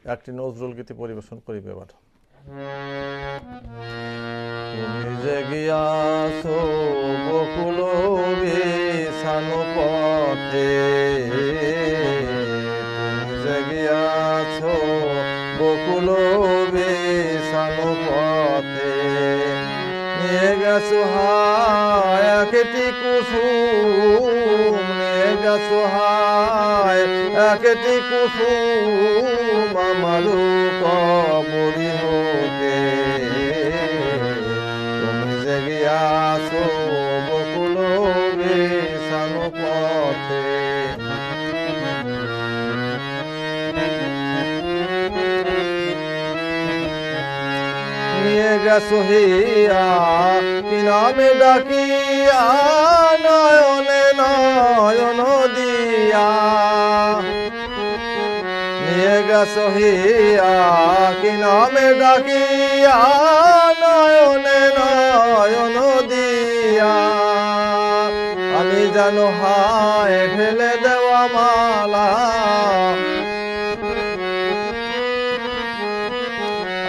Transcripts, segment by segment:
একটি নজরুল গীতি পরিবেশন করিবে এবার। তুমি যে গিয়াছো বকুল বিছানো পথে, তুমি যে গিয়াছো বকুল বিছানো পথে, নিয়ে গেছো হায় একটি কুসুম, নিয়ে গেছো হায় একটি কুসুম আমার কবরি হতে। তুমি যে গিয়াছো বকুল বিছানো পথে, নিয়ে গেছো হিয়া কি নামে ডাকিয়া, নয়নে নয়ন দিয়া, নিয়ে গেছো হিয়া কি নামে ডাকিয়া, নয়নে নয়ন দিয়া। আমি জানো হায় ফেলে দেওয়া মালা,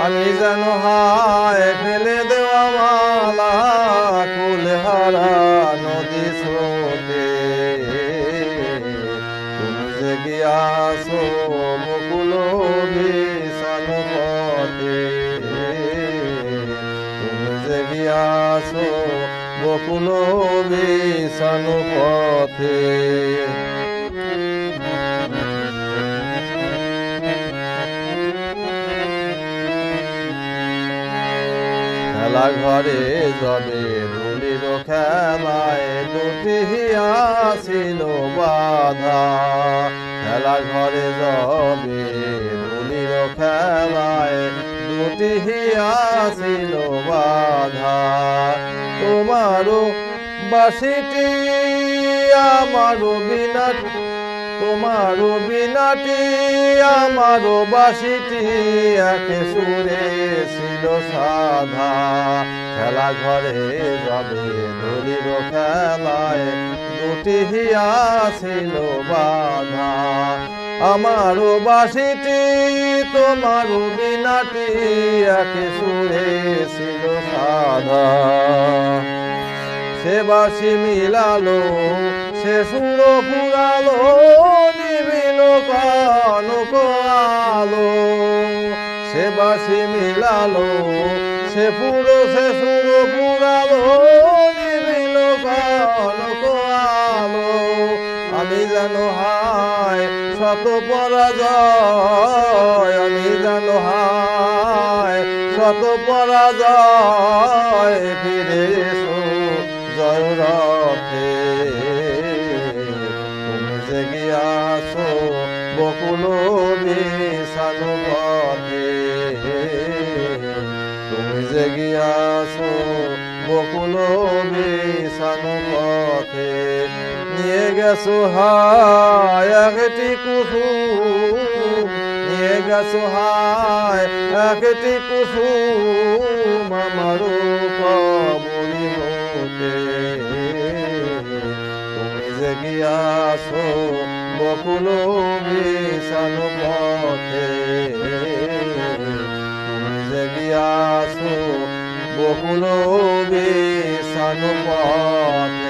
আমি যেন হায় ফেলে দেওয়া মালা, কুলহারা নদী স্রোতে। তুমি যে গিয়াছো বকুল বিছানো পথে, তুমি যে গিয়াছো বকুল বিছানো পথে। খেলা ঘরে যাবে ধুলির খেলায় দুটি ছিল বাধা, খেলা ঘরে যাবে ধুলির খেলায় দুটি ছিল বাধা। তোমারও বাঁশিটি আমারও বিনাটি, তোমারও বিনাটি আমারও বাঁশিটি এক সুরে ছিল সাধা। খেলা ঘরে যাবে ধুলির খেলায় দুটি ছিল বাধা, আমারও বাঁশিটি তোমারও বিনাটি এক সুরে ছিল সাধা। সে বাঁশি মিলালো সে সুর ফুরালো, নিবিল কনক আলো। সে বাঁশি মিলালো সে সুর ফুরালো, নিবিল কনক আলো। আমি জানো হায় শত পরাজয়, আমি জানো হায় শত পরাজয়, ফিরে এসো জয় রথে। তুমি যে গিয়াছো বকুল বিছানো পথে, তুমি যে গিয়াছো বকুল বিছানো পথে, নিয়ে গেছো হায় একটি কুসুম, নিয়ে গেছো হায় একটি কুসুম আমার কবরি হতে। তুমি যে গিয়াছো বকুল বিছানো পথে, তুমি যে গিয়াছো বকুল বিছানো পথে।